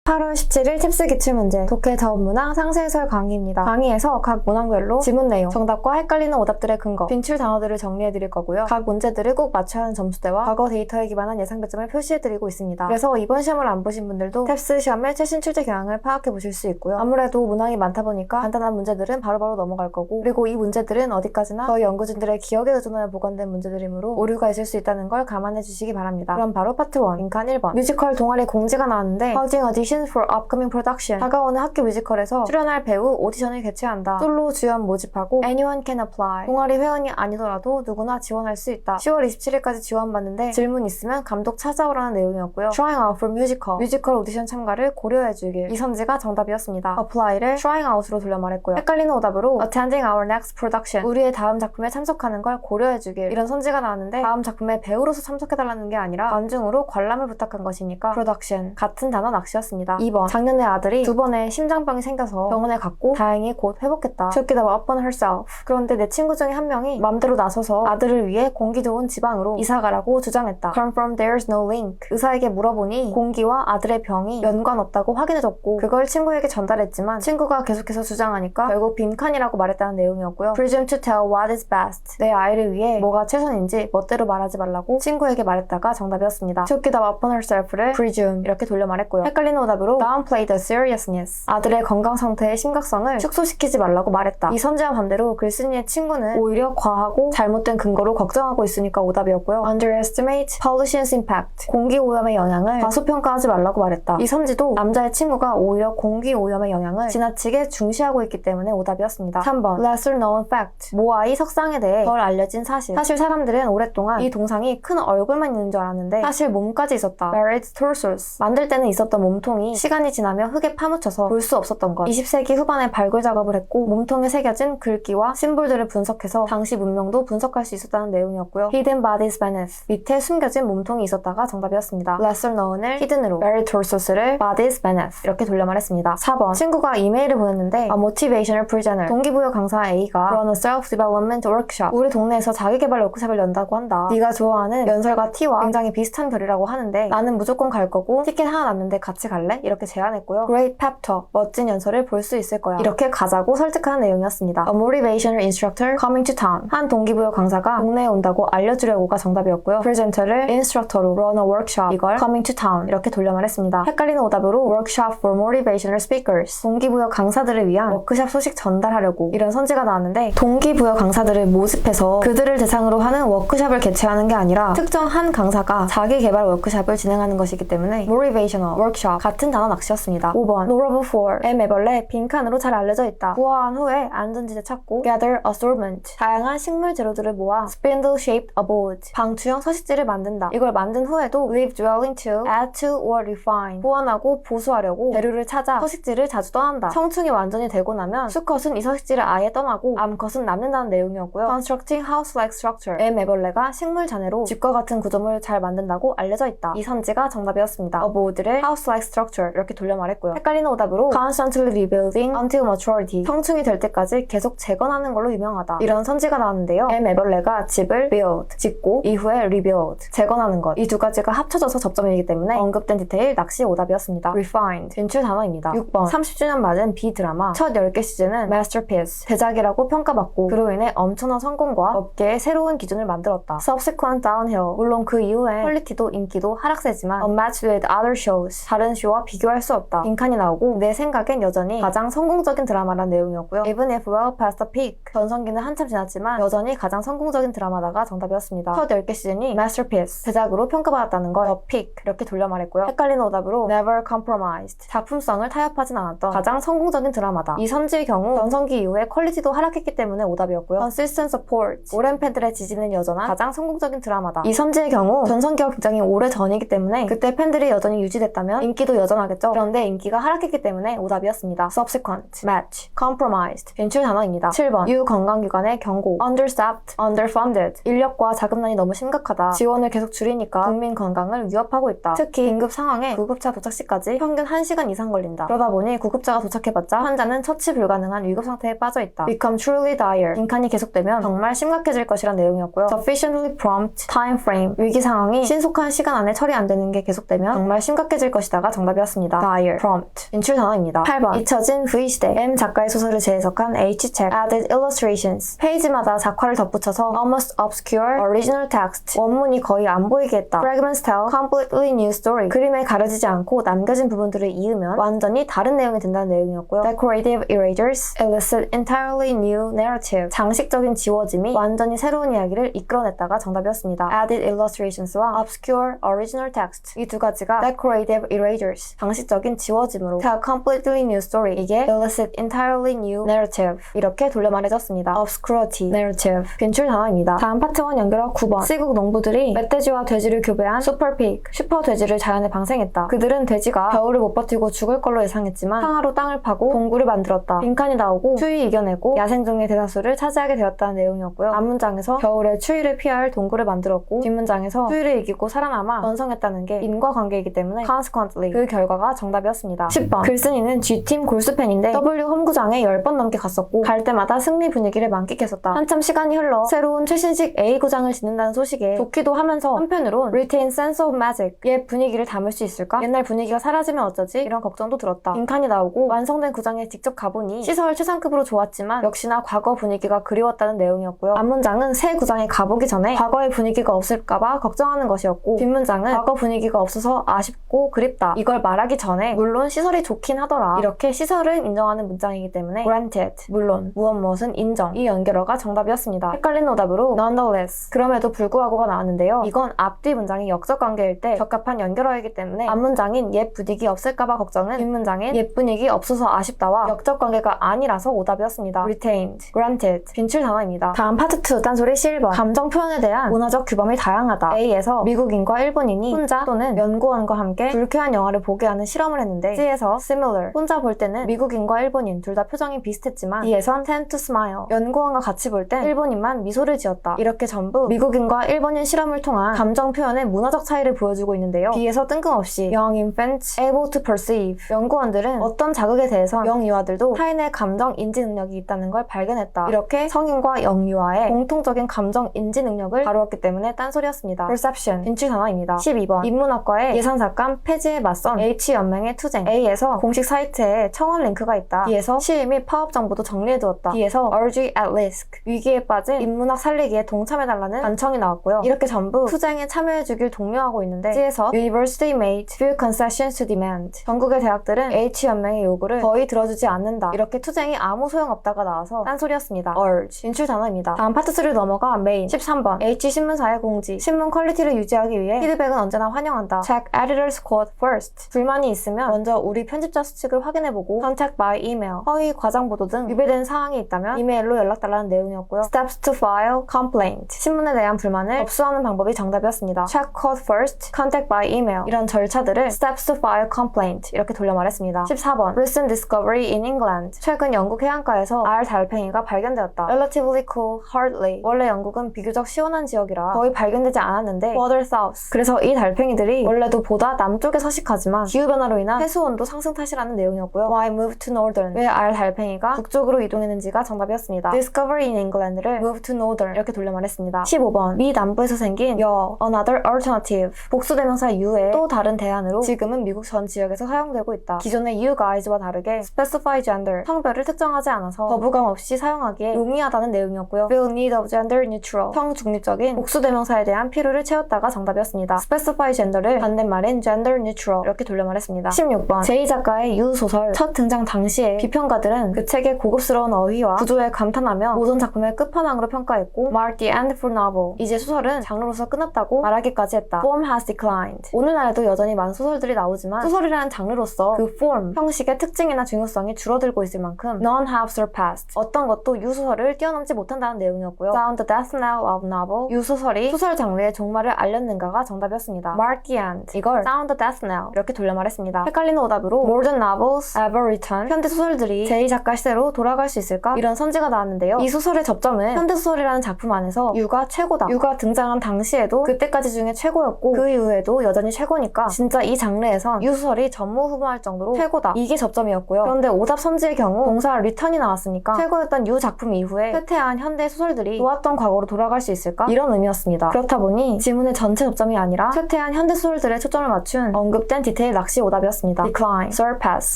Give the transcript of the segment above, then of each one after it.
8월 17일 팁스 기출문제 독해 자원문항 상세해설 강의입니다. 강의에서 각 문항별로 지문 내용, 정답과 헷갈리는 오답들의 근거, 빈출 단어들을 정리해드릴 거고요. 각 문제들을 꼭 맞춰야 하는 점수대와 과거 데이터에 기반한 예상 배점을 표시해드리고 있습니다. 그래서 이번 시험을 안 보신 분들도 탭스 시험의 최신 출제 경향을 파악해보실 수 있고요. 아무래도 문항이 많다 보니까 간단한 문제들은 바로바로 넘어갈 거고, 그리고 이 문제들은 어디까지나 저희 연구진들의 기억에 의존하여 보관된 문제들이므로 오류가 있을 수 있다는 걸 감안해 주시기 바랍니다. 그럼 바로 파트 1, 빈칸 1번. 뮤지컬 동아리 공지가 나왔는데 Housing audition for upcoming production. 다가오는 학교 뮤지컬에서 출연할 배우 오디션을 개최한다. 솔로 주연 모집하고 Anyone can apply. 동아리 회원이 아니더라도 누구나 지원할 수 있다. 10월 27일까지 지원받는데 질문 있으면 감독 찾아오라는 내용이었고요. Trying out for musical. 뮤지컬 오디션 참가를 고려해주길. 이선지가 정답이었습니다. apply를 trying out으로 돌려 말했고요. 헷갈리는 오답으로 attending our next production. 우리의 다음 작품에 참석하는 걸 고려해주길. 이런 선지가 나왔는데 다음 작품에 배우로서 참석해달라는 게 아니라 관중으로 관람을 부탁한 것이니까 production. 같은 단어 낚시였습니다. 2번. 작년에 아들이 2번에 심장병이 생겨서 병원에 갔고 다행히 곧 회복했다. Took it upon herself. 그런데 내 친구 중에 한 명이 맘대로 나서서 아들을 위해 공기 좋은 지방으로 이사가라고 주장했다. Confirm there's no link. 의사에게 물어보니 공기와 아들의 병이 연관 없다고 확인해줬고 그걸 친구에게 전달했지만 친구가 계속해서 주장하니까 결국 빈칸이라고 말했다는 내용이었고요. Presume to tell what is best. 내 아이를 위해 뭐가 최선인지 멋대로 말하지 말라고 친구에게 말했다가 정답이었습니다. Took it upon herself를 presume 이렇게 돌려 말했고요. 헷갈리는 오답으로 downplay the seriousness. 아들의 건강 상태의 심각성을 축소시키지 말라고 말했다. 이 선지와 반대로 글쓴이의 친구는 오히려 과하고 잘못된 근거로 걱정하고 있으니까 오답이었고요. Underestimate pollution's impact. 공기 오염의 영향을 과소평가하지 말라고 말했다. 이 선지도 남자의 친구가 오히려 공기 오염의 영향을 지나치게 중시하고 있기 때문에 오답이었습니다. 3번 lesser known fact. 모아이 석상에 대해 덜 알려진 사실. 사실 사람들은 오랫동안 이 동상이 큰 얼굴만 있는 줄 알았는데 사실 몸까지 있었다. Buried torsos. 만들 때는 있었던 몸통이 시간이 지나며 흙에 파묻혀서 볼 수 없었던 것. 20세기 후반에 발굴 작업을 했고 몸통에 새겨진 글귀와 심볼들을 분석해서 당시 문명도 분석할 수 있었다는 내용이었고요. Hidden bodies beneath. 밑에 숨겨진 몸통이 있었다가 정답이었습니다. lesser known을 hidden으로, buried torsos를 bodies beneath 이렇게 돌려 말했습니다. 4번 친구가 이메일을 보냈는데 A motivational presenter. 동기부여 강사 A가 run a self-development workshop. 우리 동네에서 자기개발 워크숍을 연다고 한다. 네가 좋아하는 연설가 T와 굉장히 비슷한 결이라고 하는데 나는 무조건 갈 거고 티켓 하나 남는데 같이 갈래? 이렇게 제안했고요. Great pep talk. 멋진 연설을 볼 수 있을 거야. 이렇게 가자고 설득하는 내용이었습니다. A motivational instructor coming to town. 한 동기부여 강사가 동네에 온다고 알려주려고가 정답이었고요. presenter를 instructor로 run a workshop. 이걸 coming to town 이렇게 돌려 말했습니다. 헷갈리는 오답으로 workshop for motivational speakers. 동기부여 강사들을 위한 워크숍 소식 전달하려고 이런 선지가 나왔는데 동기부여 강사들을 모집해서 그들을 대상으로 하는 워크숍을 개최하는 게 아니라 특정 한 강사가 자기 개발 워크숍을 진행하는 것이기 때문에 motivational workshop 같은 단어 낚시였습니다. 5번 notable for. 애매벌레 빈칸으로 잘 알려져 있다. 부화한 후에 안전지대 찾고 gather assortment. 다양한 식물 재료들을 모아 spindle shaped abode. 방추형 서식지를 만든다. 이걸 만든 후에도 leave dwelling to add to or refine. 보완하고 보수하려고 재료를 찾아 서식지를 자주 떠난다. 성충이 완전히 되고 나면 수컷은 이 서식지를 아예 떠나고 암컷은 남는다는 내용이었고요. constructing house-like structure. 애매벌레가 식물 잔해로 집과 같은 구조물을 잘 만든다고 알려져 있다. 이 선지가 정답이었습니다. abode를 house-like structure 이렇게 돌려 말했고요. 헷갈리는 오답으로 constantly rebuilding until maturity. 성충이 될 때까지 계속 재건하는 걸로 유명하다. 이런 선지가 나왔는데요. 애매벌레가 집을 build, 짓고 이후에 rebuild, 재건하는 것. 이 두 가지가 합쳐져서 접점이기 때문에 언급된 디테일 낚시 오답이었습니다. refined, 빈출 단어입니다. 6번 30주년 맞은 B드라마 첫 10개 시즌은 masterpiece, 대작이라고 평가받고 그로 인해 엄청난 성공과 업계의 새로운 기준을 만들었다. subsequent downhill. 물론 그 이후에 퀄리티도 인기도 하락세지만 unmatched with other shows. 다른 쇼와 비교할 수 없다. 빈칸이 나오고 내 생각엔 여전히 가장 성공적인 드라마란 내용이었고요. Even if well past the peak. 전성기는 한참 지났지만 여전히 가장 성공적인 드라마다가 정답이었습니다. 첫 10개 시즌이 masterpiece, 대작으로 평가받았다는 걸 the peak 이렇게 돌려 말했고요. 헷갈리는 오답으로 never compromised. 작품성을 타협하진 않았던 가장 성공적인 드라마다. 이 선지의 경우 전성기 이후에 퀄리티도 하락했기 때문에 오답이었고요. consistent support. 오랜 팬들의 지지는 여전한 가장 성공적인 드라마다. 이 선지의 경우 전성기가 굉장히 오래 전이기 때문에 그때 팬들이 여전히 유지됐다면 인기도 여전하겠죠. 그런데 인기가 하락했기 때문에 오답이었습니다. subsequent, match, compromised. 빈출 단어입니다. 7번 유건강기관의 경고. understaffed, underfunded. 인력과 자금난이 너무 심각하다. 지원을 계속 줄이니까 국민 건강을 위협하고 있다. 특히 긴급 상황에 구급차 도착 시까지 평균 1시간 이상 걸린다. 그러다 보니 구급차가 도착해봤자 환자는 처치 불가능한 위급 상태에 빠져있다. become truly dire. 빈칸이 계속되면 정말 심각해질 것이란 내용이었고요. sufficiently prompt time frame. 위기 상황이 신속한 시간 안에 처리 안 되는 게 계속되면 정말 심각해질 것이다가 정답이 정답이었습니다. dire, prompt, 인출 단어입니다. 8번 잊혀진 V시대 M 작가의 소설을 재해석한 H책 added illustrations 페이지마다 작화를 덧붙여서 almost obscure original text 원문이 거의 안 보이게 했다. fragments tell completely new story 그림에 가려지지 않고 남겨진 부분들을 이으면 완전히 다른 내용이 된다는 내용이었고요. decorative erasers elicit entirely new narrative 장식적인 지워짐이 완전히 새로운 이야기를 이끌어냈다가 정답이었습니다. added illustrations와 obscure original text 이 두 가지가 decorative erasers 장식적인 지워짐으로 tell completely new story 이게 elicit entirely new narrative 이렇게 돌려 말해졌습니다. obscurity, narrative 빈출 단어입니다. 다음 파트원 연결어 9번 시국 농부들이 멧돼지와 돼지를 교배한 슈퍼픽 슈퍼 돼지를 자연에 방생했다. 그들은 돼지가 겨울을 못 버티고 죽을 걸로 예상했지만 상하로 땅을 파고 동굴을 만들었다. 빈칸이 나오고 추위 이겨내고 야생종의 대다수를 차지하게 되었다는 내용이었고요. 앞문장에서 겨울에 추위를 피할 동굴을 만들었고 뒷문장에서 추위를 이기고 살아남아 번성했다는 게 인과관계이기 때문에 consequently 그 결과가 정답이었습니다. 10번 글쓴이는 G팀 골수팬인데 W 홈구장에 10번 넘게 갔었고 갈 때마다 승리 분위기를 만끽했었다. 한참 시간이 흘러 새로운 최신식 A구장을 짓는다는 소식에 좋기도 하면서 한편으론 retain sense of magic 옛 분위기를 담을 수 있을까? 옛날 분위기가 사라지면 어쩌지? 이런 걱정도 들었다. 빈칸이 나오고 완성된 구장에 직접 가보니 시설 최상급으로 좋았지만 역시나 과거 분위기가 그리웠다는 내용이었고요. 앞문장은 새 구장에 가보기 전에 과거의 분위기가 없을까봐 걱정하는 것이었고 뒷문장은 과거 분위기가 없어서 아쉽고 그립다. 이걸 말하기 전에 물론 시설이 좋긴 하더라. 이렇게 시설을 인정하는 문장이기 때문에 granted 물론 무엇은 인정 이 연결어가 정답이었습니다. 헷갈리는 오답으로 nonetheless 그럼에도 불구하고가 나왔는데요. 이건 앞뒤 문장이 역적 관계일 때 적합한 연결어이기 때문에 앞문장인 옛 분위기 없을까봐 걱정은 뒷문장인 옛 분위기 없어서 아쉽다와 역적 관계가 아니라서 오답이었습니다. retained, granted 빈출 단어입니다. 다음 파트 2 딴소리 C1번 감정 표현에 대한 문화적 규범이 다양하다. A에서 미국인과 일본인이 혼자 또는 연구원과 함께 불쾌한 영화를 보게 하는 실험을 했는데 C에서 similar 혼자 볼 때는 미국인과 일본인 둘 다 표정이 비슷했지만 D에선 tend to smile 연구원과 같이 볼 땐 일본인만 미소를 지었다. 이렇게 전부 미국인과 일본인 실험을 통한 감정 표현의 문화적 차이를 보여주고 있는데요. B에서 뜬금없이 young infants able to perceive 연구원들은 어떤 자극에 대해서 영유아들도 타인의 감정 인지 능력이 있다는 걸 발견했다. 이렇게 성인과 영유아의 공통적인 감정 인지 능력을 다루었기 때문에 딴소리였습니다. perception 빈출 단어입니다. 12번 인문학과의 예산삭감 폐지에 맞선 H연맹의 투쟁 A에서 공식 사이트에 청원 링크가 있다. B에서 시위 및 파업 정보도 정리해두었다. D에서 urge at risk 위기에 빠진 인문학 살리기에 동참해달라는 간청이 나왔고요. 이렇게 전부 투쟁에 참여해주길 독려하고 있는데 C에서 University made few concessions to demand 전국의 대학들은 H연맹의 요구를 거의 들어주지 않는다. 이렇게 투쟁이 아무 소용없다가 나와서 딴소리였습니다. urge 빈출 단어입니다. 다음 파트 3를 넘어가 main 13번 H신문사의 공지 신문 퀄리티를 유지하기 위해 피드백은 언제나 환영한다. check editor's quote first 불만이 있으면 먼저 우리 편집자 수칙을 확인해보고 contact by email 허위 과장 보도 등 위배된 사항이 있다면 이메일로 연락달라는 내용이었고요. steps to file complaint 신문에 대한 불만을 접수하는 방법이 정답이었습니다. check quote first, contact by email 이런 절차들을 steps to file complaint 이렇게 돌려 말했습니다. 14번 recent discovery in England 최근 영국 해안가에서 알 달팽이가 발견되었다. relatively cool, hardly 원래 영국은 비교적 시원한 지역이라 거의 발견되지 않았는데 further south 그래서 이 달팽이들이 원래도 보다 남쪽에 서식하지만 기후변화로 인한 해수온도 상승 탓이라는 내용이었고요. Why move to northern 왜 알 달팽이가 북쪽으로 이동했는지가 정답이었습니다. discovery in England를 move to northern 이렇게 돌려 말했습니다. 15번 미 남부에서 생긴 another alternative 복수대명사 you의 또 다른 대안으로 지금은 미국 전 지역에서 사용되고 있다. 기존의 you guys와 다르게 specify gender 성별을 특정하지 않아서 거부감 없이 사용하기에 용이하다는 내용이었고요. feel need of gender neutral 성중립적인 복수대명사에 대한 필요를 채웠다가 정답이었습니다. specify gender를 반대말인 gender neutral 이렇게 돌려 말했습니다. 16번 제이 작가의 유소설 첫 등장 당시에 비평가들은 그 책의 고급스러운 어휘와 구조에 감탄하며 모든 작품의 끝판왕으로 평가했고 mark the end for novel 이제 소설은 장르로서 끝났다고 말하기까지 했다. form has declined 오늘날에도 여전히 많은 소설들이 나오지만 소설이라는 장르로서 그 form, 형식의 특징이나 중요성이 줄어들고 있을 만큼 none have surpassed 어떤 것도 유소설을 뛰어넘지 못한다는 내용이었고요. sound the death knell of novel 유소설이 소설 장르의 종말을 알렸는가가 정답이었습니다. mark the end 이걸 sound the death knell 이렇게 돌려 말했습니다. 헷갈리는 오답으로 modern novels ever return 현대 소설들이 제2 작가 시대로 돌아갈 수 있을까? 이런 선지가 나왔는데요. 이 소설의 접점은 현대소설이라는 작품 안에서 유가 최고다. 유가 등장한 당시에도 그때까지 중에 최고였고 그 이후에도 여전히 최고니까 진짜 이 장르에선 유소설이 전무후무할 정도로 최고다. 이게 접점이었고요. 그런데 오답 선지의 경우 동사 return이 나왔으니까 최고였던 유 작품 이후에 쇠퇴한 현대 소설들이 좋았던 과거로 돌아갈 수 있을까? 이런 의미였습니다. 그렇다 보니 지문의 전체 접점이 아니라 쇠퇴한 현대 소설들에 초점을 맞춘 언급된 디테일 제일 낚시 오답이었습니다. decline, surpass,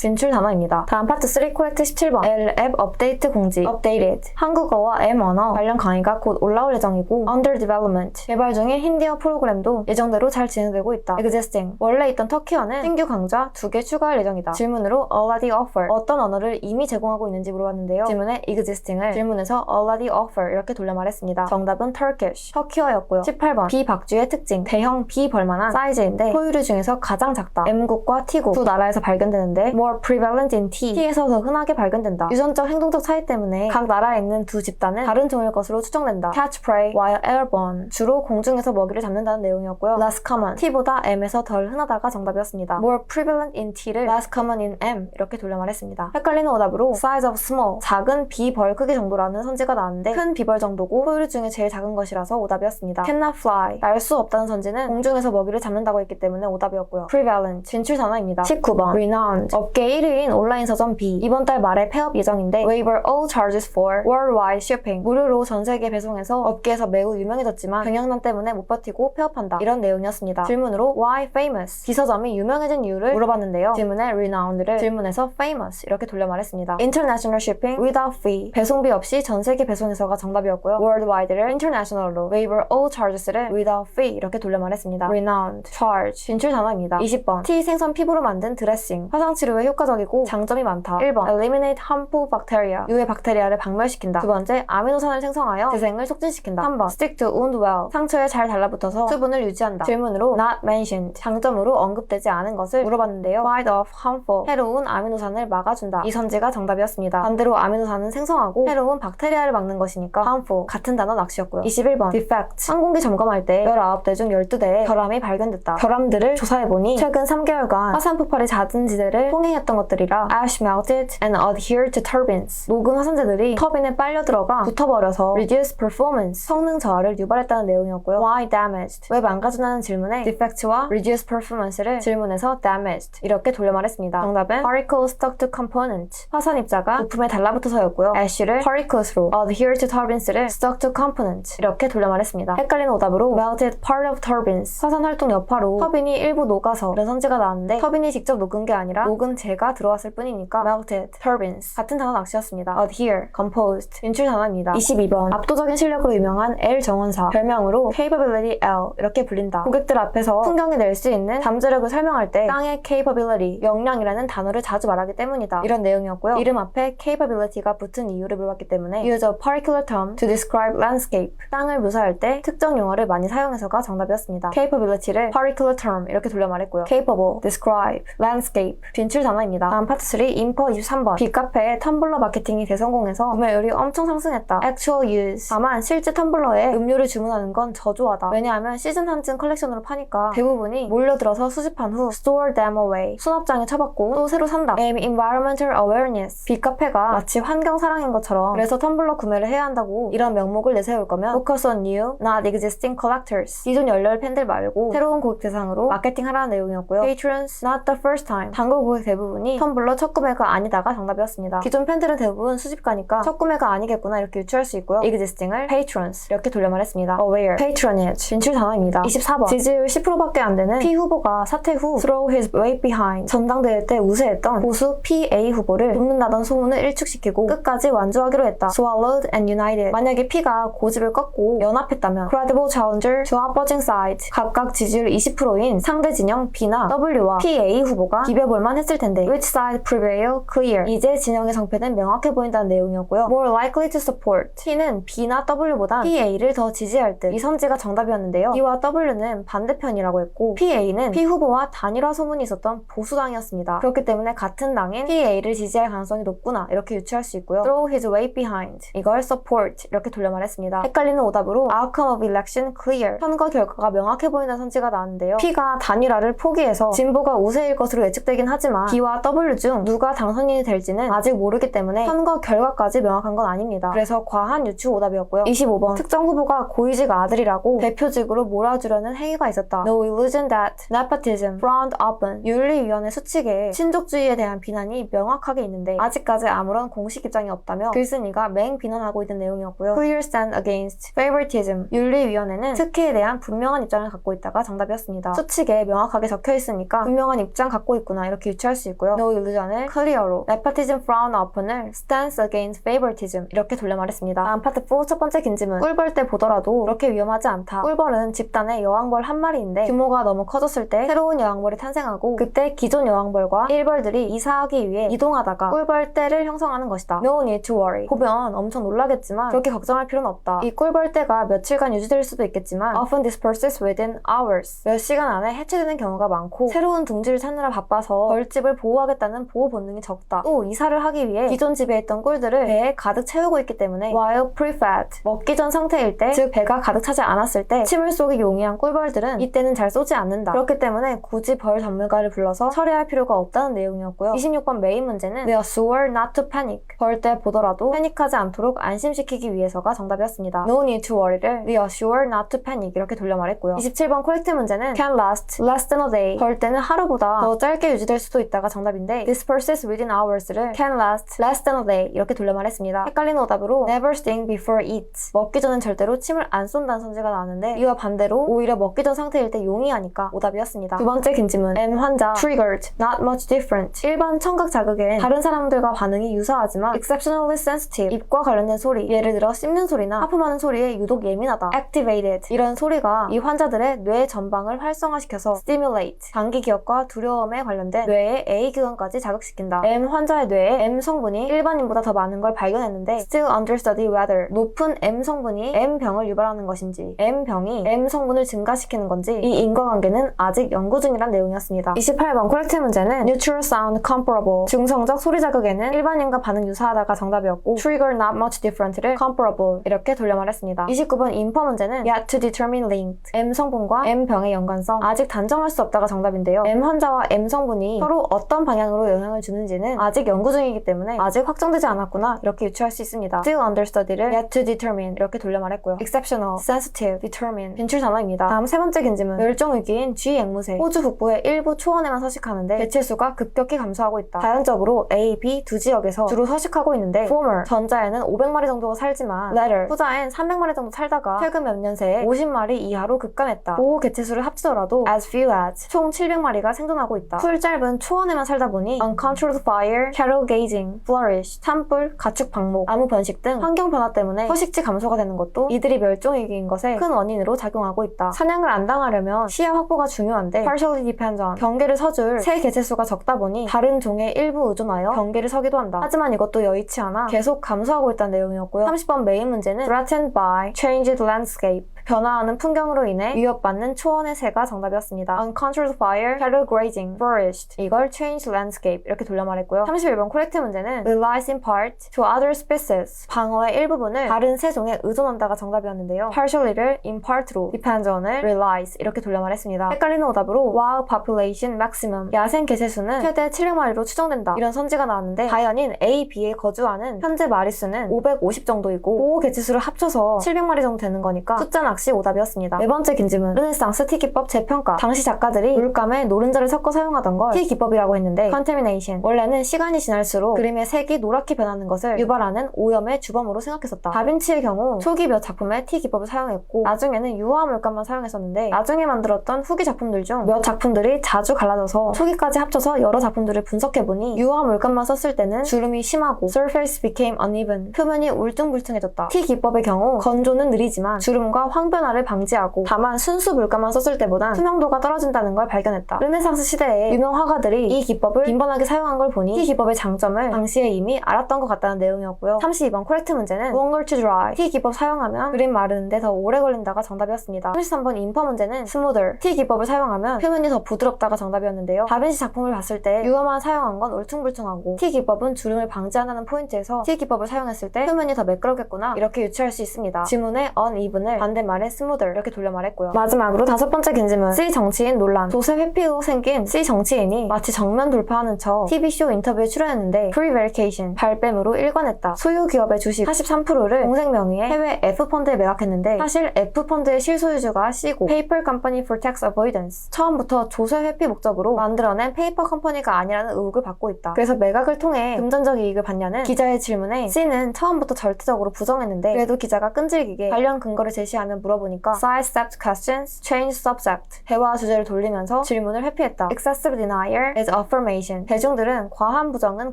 진출 단어입니다. 다음 파트 3 코렉트 17번 L 앱 업데이트 공지 updated 한국어와 M 언어 관련 강의가 곧 올라올 예정이고 under development 개발 중인 힌디어 프로그램도 예정대로 잘 진행되고 있다. existing 원래 있던 터키어는 신규 강좌 2개 추가할 예정이다. 질문으로 already offer 어떤 언어를 이미 제공하고 있는지 물어봤는데요. 질문에 existing을 질문에서 already offer 이렇게 돌려 말했습니다. 정답은 Turkish 터키어였고요. 18번 비박쥐의 특징 대형 비벌만한 사이즈인데 포유류 중에서 가장 작다. M국과 T국 두 나라에서 발견되는데 more prevalent in T에서 더 흔하게 발견된다. 유전적 행동적 차이 때문에 각 나라에 있는 두 집단은 다른 종일 것으로 추정된다. catch prey while airborne 주로 공중에서 먹이를 잡는다는 내용이었고요. less common T보다 M에서 덜 흔하다가 정답이었습니다. more prevalent in T를 less common in M 이렇게 돌려 말했습니다. 헷갈리는 오답으로 size of small 작은 비벌 크기 정도라는 선지가 나왔는데 큰 비벌 정도고 포유류 중에 제일 작은 것이라서 오답이었습니다. cannot fly 날 수 없다는 선지는 공중에서 먹이를 잡는다고 했기 때문에 오답이었고요. prevalent 진출 단어입니다. 19번 renowned 업계 1위인 온라인 서점 B 이번 달 말에 폐업 예정인데 waiver all charges for worldwide shipping 무료로 전 세계 배송해서 업계에서 매우 유명해졌지만 경영난 때문에 못 버티고 폐업한다. 이런 내용이었습니다. 질문으로 why famous 기서점이 유명해진 이유를 물어봤는데요. 질문에 renowned를 질문에서 famous 이렇게 돌려 말했습니다. international shipping without fee 배송비 없이 전 세계 배송해서가 정답이었고요. worldwide를 international로 waiver all charges를 without fee 이렇게 돌려 말했습니다. renowned charge 진출 단어입니다. 20번 T 생선 피부로 만든 드레싱 화상 치료에 효과적이고 장점이 많다. 1번 eliminate harmful bacteria 유해 박테리아를 박멸시킨다. 두 번째 아미노산을 생성하여 재생을 촉진시킨다. 3번 stick to wound well 상처에 잘 달라붙어서 수분을 유지한다. 질문으로 not mentioned 장점으로 언급되지 않은 것을 물어봤는데요. fight off harmful 해로운 아미노산을 막아준다. 이 선지가 정답이었습니다. 반대로 아미노산은 생성하고 해로운 박테리아를 막는 것이니까 harmful 같은 단어 낚시였고요. 21번 defect 항공기 점검할 때 19대 중 12대의 결함이 발견됐다. 결함들을 조사해보니 최근 3개월간 화산 폭발이 잦은 지대를 통행했던 것들이라 ash melted and adhered to turbines 녹은 화산재들이 터빈에 빨려 들어가 붙어버려서 reduce performance 성능 저하를 유발했다는 내용이었고요. why damaged 왜 망가졌나는 질문에 defect와 reduce performance를 질문에서 damaged 이렇게 돌려 말했습니다. 정답은 particles stuck to component 화산 입자가 부품에 달라붙어서였고요. ash를 particles로 adhere to turbines를 stuck to component 이렇게 돌려 말했습니다. 헷갈리는 오답으로 melted part of turbines 화산 활동 여파로 터빈이 일부 녹아서 이런 선지가 나왔는데 터빈이 직접 녹은 게 아니라 녹은 재가 들어왔을 뿐이니까 melted turbines 같은 단어 낚시였습니다. adhere, composed 진출 단어입니다. 22번 압도적인 실력으로 유명한 L 정원사 별명으로 capability L 이렇게 불린다. 고객들 앞에서 풍경이 낼 수 있는 잠재력을 설명할 때 땅의 capability, 역량이라는 단어를 자주 말하기 때문이다. 이런 내용이었고요. 이름 앞에 capability가 붙은 이유를 물어봤기 때문에 use a particular term to describe landscape 땅을 묘사할 때 특정 용어를 많이 사용해서가 정답이었습니다. capability를 particular term 이렇게 돌려 말했고요. capable, describe, landscape 진출 단어입니다. 다음 파트 3 인포 23번 빅카페의 텀블러 마케팅이 대성공해서 구매율이 엄청 상승했다. actual use 다만 실제 텀블러에 음료를 주문하는 건 저조하다. 왜냐하면 시즌 한증 컬렉션으로 파니까 대부분이 몰려들어서 수집한 후 store them away 수납장에 처박고 또 새로 산다. aim environmental awareness 빅카페가 마치 환경 사랑인 것처럼 그래서 텀블러 구매를 해야 한다고 이런 명목을 내세울 거면 focus on new, not existing collectors 기존 열렬 팬들 말고 새로운 고객 대상으로 마케팅하라는 내용이었고요. patrons, not the first time 단골 고객 대부분이 텀블러 첫 구매가 아니다가 정답이었습니다. 기존 팬들은 대부분 수집가니까 첫 구매가 아니겠구나 이렇게 유추할 수 있고요. existing을 patrons 이렇게 돌려 말했습니다. aware, patronage 진출 단어입니다. 24번 지지율 10%밖에 안 되는 P 후보가 사퇴 후 throw his weight behind 전당대회 때 우세했던 보수 PA 후보를 돕는다던 소문을 일축시키고 끝까지 완주하기로 했다. swallowed and united 만약에 P가 고집을 꺾고 연합했다면 credible challenger to opposing sides 각각 지지율 20%인 상대 진영 B나 W와 PA 후보가 비벼볼만 했을 텐데 which side prevail clear 이제 진영의 성패는 명확해 보인다는 내용이었고요. more likely to support P는 B나 W보다 PA를 더 지지할 듯 이 선지가 정답이었는데요. B와 W는 반대편이라고 했고 PA는 P 후보와 단일화 소문이 있었던 보수당이었습니다. 그렇기 때문에 같은 당인 PA를 지지할 가능성이 높구나 이렇게 유추할 수 있고요. throw his weight behind 이걸 support 이렇게 돌려 말했습니다. 헷갈리는 오답으로 outcome of election clear 선거 결과가 명확해 보이는 선지가 나왔는데요. P가 단일화를 포기해서 진보가 우세일 것으로 예측되긴 하지만 B와 W 중 누가 당선인이 될지는 아직 모르기 때문에 선거 결과까지 명확한 건 아닙니다. 그래서 과한 유추 오답이었고요. 25번 특정 후보가 고위직 아들이라고 대표직으로 몰아주려는 행위가 있었다. No illusion that nepotism frowned upon 윤리위원회 수칙에 친족주의에 대한 비난이 명확하게 있는데 아직까지 아무런 공식 입장이 없다며 글쓴이가 맹비난하고 있는 내용이었고요. Clear stand against favoritism 윤리위원회는 특혜에 대한 분명한 입장을 갖고 있다가 정답이었습니다. 수칙에 명확하게 적혀있으니 거니까 분명한 입장 갖고 있구나 이렇게 유추할 수 있고요. No illusion을 clear로, nepotism frown upon을 stance against favoritism 이렇게 돌려 말했습니다. 다음 파트 4 첫 번째 긴 질문. 꿀벌 때 보더라도 그렇게 위험하지 않다. 꿀벌은 집단의 여왕벌 한 마리인데 규모가 너무 커졌을 때 새로운 여왕벌이 탄생하고 그때 기존 여왕벌과 일벌들이 이사하기 위해 이동하다가 꿀벌 떼를 형성하는 것이다. No need to worry. 보면 엄청 놀라겠지만 그렇게 걱정할 필요는 없다. 이 꿀벌 떼가 며칠간 유지될 수도 있겠지만 often disperses within hours. 몇 시간 안에 해체되는 경우가 많고 새로운 둥지를 찾느라 바빠서 벌집을 보호하겠다는 보호 본능이 적다. 또 이사를 하기 위해 기존 집에 있던 꿀들을 배에 가득 채우고 있기 때문에 while pre-fed, 먹기 전 상태일 때, 즉 배가 가득 차지 않았을 때 침을 쏘기 용이한 꿀벌들은 이때는 잘 쏘지 않는다. 그렇기 때문에 굳이 벌 전문가를 불러서 처리할 필요가 없다는 내용이었고요. 26번 메인 문제는 They are sure not to panic. 벌 때 보더라도 패닉하지 않도록 안심시키기 위해서가 정답이었습니다. No need to worry를 They are sure not to panic 이렇게 돌려 말했고요. 27번 코렉트 문제는 Can last less than a day. 벌 때는 하루보다 더 짧게 유지될 수도 있다가 정답인데 Disperses within hours를 Can last less than a day 이렇게 돌려 말했습니다. 헷갈리는 오답으로 Never sting before eat. 먹기 전엔 절대로 침을 안 쏜다는 선지가 나왔는데 이와 반대로 오히려 먹기 전 상태일 때 용이하니까 오답이었습니다. 두 번째 긴 질문. M 환자 triggered not much different. 일반 청각 자극엔 다른 사람들과 반응이 유사하지만 exceptionally sensitive. 입과 관련된 소리, 예를 들어 씹는 소리나 하품하는 소리에 유독 예민하다. activated. 이런 소리가 이 환자들의 뇌 전방을 활성화시켜서 stimulate. 감기 기억과 두려움에 관련된 뇌의 A 기관까지 자극시킨다. M 환자의 뇌에 M 성분이 일반인보다 더 많은 걸 발견했는데 still understudy whether 높은 M 성분이 M 병을 유발하는 것인지 M 병이 M 성분을 증가시키는 건지 이 인과관계는 아직 연구 중이란 내용이었습니다. 28번 코렉트 문제는 neutral sound comparable. 중성적 소리 자극에는 일반인과 반응 유사하다가 정답이었고 trigger not much different를 comparable 이렇게 돌려 말했습니다. 29번 인퍼 문제는 yet to determine linked. M 성분과 M 병의 연관성 아직 단정할 수 없다가 정답인데요. M 환자와 M 성분이 서로 어떤 방향으로 영향을 주는지는 아직 연구 중이기 때문에 아직 확정되지 않았구나 이렇게 유추할 수 있습니다. still understudy를 yet to determine 이렇게 돌려 말했고요. exceptional, sensitive, determine 빈출 단어입니다. 다음 세 번째 긴 질문. 멸종위기인 G 앵무새. 호주 북부의 일부 초원에만 서식하는데 개체수가 급격히 감소하고 있다. 자연적으로 A, B 두 지역에서 주로 서식하고 있는데 former, 전자에는 500마리 정도가 살지만 latter, 후자엔 300마리 정도 살다가 최근 몇 년 새에 50마리 이하로 급감했다. 보호 개체수를 합치더라도 as few as 총 700마리가 생존하고 있다. 풀 짧은 초원에만 살다 보니 uncontrolled fire, cattle grazing, flourish, 산불, 가축 방목, 나무 번식 등 환경 변화 때문에 서식지 감소가 되는 것도 이들이 멸종위기인 것에 큰 원인으로 작용하고 있다. 사냥을 안 당하려면 시야 확보가 중요한데 partially depends on 경계를 서줄 새 개체수가 적다 보니 다른 종에 일부 의존하여 경계를 서기도 한다. 하지만 이것도 여의치 않아 계속 감소하고 있다는 내용이었고요. 30번 메인 문제는 threatened by changed landscape. 변화하는 풍경으로 인해 위협받는 초원의 새가 정답이었습니다. Uncontrolled fire, cattle grazing, flourished. 이걸 changed landscape 이렇게 돌려 말했고요. 31번 코렉트 문제는 relies in part to other species. 방어의 일부분을 다른 새 종에 의존한다가 정답이었는데요. partially를 in part로, depends on을 relies 이렇게 돌려 말했습니다. 헷갈리는 오답으로 wild population maximum. 야생 개체수는 최대 700마리로 추정된다. 이런 선지가 나왔는데 다연인 A, B에 거주하는 현재 마리수는 550 정도이고 보호 개체수를 합쳐서 700마리 정도 되는 거니까 숫자 낚시 오답이었습니다. 네 번째 긴 질문. 르네상스 티기법 재평가. 당시 작가들이 물감에 노른자를 섞어 사용하던 걸 티기법이라고 했는데 contamination. 원래는 시간이 지날수록 그림의 색이 노랗게 변하는 것을 유발하는 오염의 주범으로 생각했었다. 다빈치의 경우 초기 몇 작품에 티기법을 사용했고 나중에는 유화 물감만 사용했었는데 나중에 만들었던 후기 작품들 중 몇 작품들이 자주 갈라져서 초기까지 합쳐서 여러 작품들을 분석해보니 유화 물감만 썼을 때는 주름이 심하고 surface became uneven. 표면이 울퉁불퉁해졌다. 티기법의 경우 건조는 느리지만 주름과 황변화를 방지하고 다만 순수 물감만 썼을 때보단 투명도가 떨어진다는 걸 발견했다. 르네상스 시대에 유명 화가들이 이 기법을 빈번하게 사용한 걸 보니 이 기법의 장점을 당시에 이미 알았던 것 같다는 내용이었고요. 32번 코렉트 문제는 longer to dry. 티 기법 사용하면 그림 마르는데 더 오래 걸린다가 정답이었습니다. 33번 인퍼 문제는 smoother. 티 기법을 사용하면 표면이 더 부드럽다가 정답이었는데요. 다빈치 작품을 봤을 때 유화만 사용한 건 울퉁불퉁하고 티 기법은 주름을 방지한다는 포인트에서 티 기법을 사용했을 때 표면이 더 매끄럽겠구나 이렇게 유추할 수 있습니다. 지문의 uneven을 반대말에 smoother 이렇게 돌려 말했고요. 마지막으로 다섯 번째 긴 질문. C 정치인 논란. 조세 회피 후 생긴 C 정치인이 마치 정면 돌파하는 척 TV쇼 인터뷰에 출연했는데 pre-verification 발뺌으로 일관했다. 소유 기업의 주식 43%를 공생 명의의 해외 F펀드에 매각했는데 사실 F펀드의 실소유주가 C고 Paper Company for Tax Avoidance. 처음부터 조세 회피 목적으로 만들어낸 페이퍼 컴퍼니가 아니라는 의혹을 받고 있다. 그래서 매각을 통해 금전적 이익을 받냐는 기자의 질문에 C는 처음부터 절대적으로 부정했는데 그래도 기자가 끈질기게 관련 근거를 제시하면 물어보니까 sidestepped questions, changed subject. 대화 주제를 돌리면서 질문을 회피했다. excessive denial is affirmation. 대중들은 과한 부정은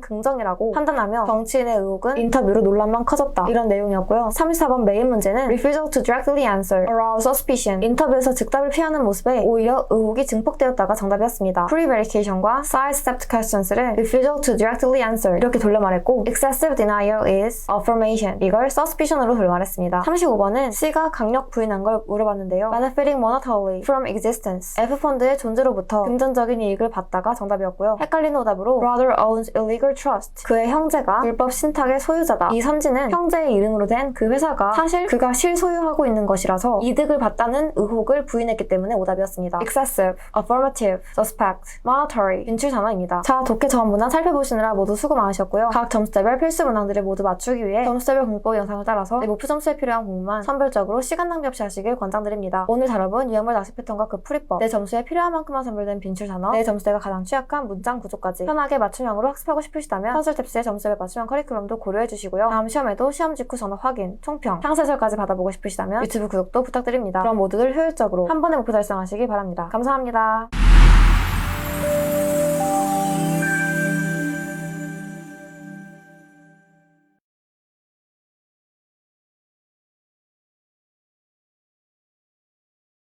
긍정이라고 판단하며 정치인의 의혹은 인터뷰로 논란만 커졌다. 이런 내용이었고요. 34번 메인 문제는 refusal to directly answer, arouse suspicion. 인터뷰에서 즉답을 피하는 모습에 오히려 의혹이 증폭되었다가 정답이었습니다. prevarication과 sidestepped questions를 refusal to directly answer 이렇게 돌려 말했고 excessive denial is affirmation. 이걸 suspicion으로 돌려 말했습니다. 35번은 C가 강력 부인한 걸 물어봤는데요. benefiting monetarily from existence. F펀드의 존재로부터 금전적인 이익을 받다가 정답이었고요. 헷갈리는 오답으로 brother owns illegal trust. 그의 형제가 불법 신탁의 소유자다. 이 선지는 형제의 이름으로 된 그 회사가 사실 그가 실소유하고 있는 것이라서 이득을 봤다는 의혹을 부인했기 때문에 오답이었습니다. excessive, affirmative, suspect, monetary, 인출 단어입니다. 자, 독해 전 문항 살펴보시느라 모두 수고 많으셨고요. 각 점수대별 필수 문항들을 모두 맞추기 위해 점수대별 공부법 영상을 따라서 내 목표 점수에 필요한 공부만 선별적으로 시간 낭비 없이 하시길 권장드립니다. 오늘 다뤄본 유형별 낚시 패턴과 그 풀이법, 내 점수에 필요한 만큼만 선별된 빈출 단어, 내 점수대가 가장 취약한 문장 구조까지 편하게 맞춤형으로 학습하고 싶으시다면 컨설탭스의 점수대별 맞춤형 커리큘럼도 고려해주시고요. 다음 시험에도 시험 직후 전업 확인, 총평, 상세설까지 받아보고 싶으시다면 유튜브 구독도 부탁드립니다. 그럼 모두들 효율적으로 한 번에 목표 달성하시길 바랍니다. 감사합니다.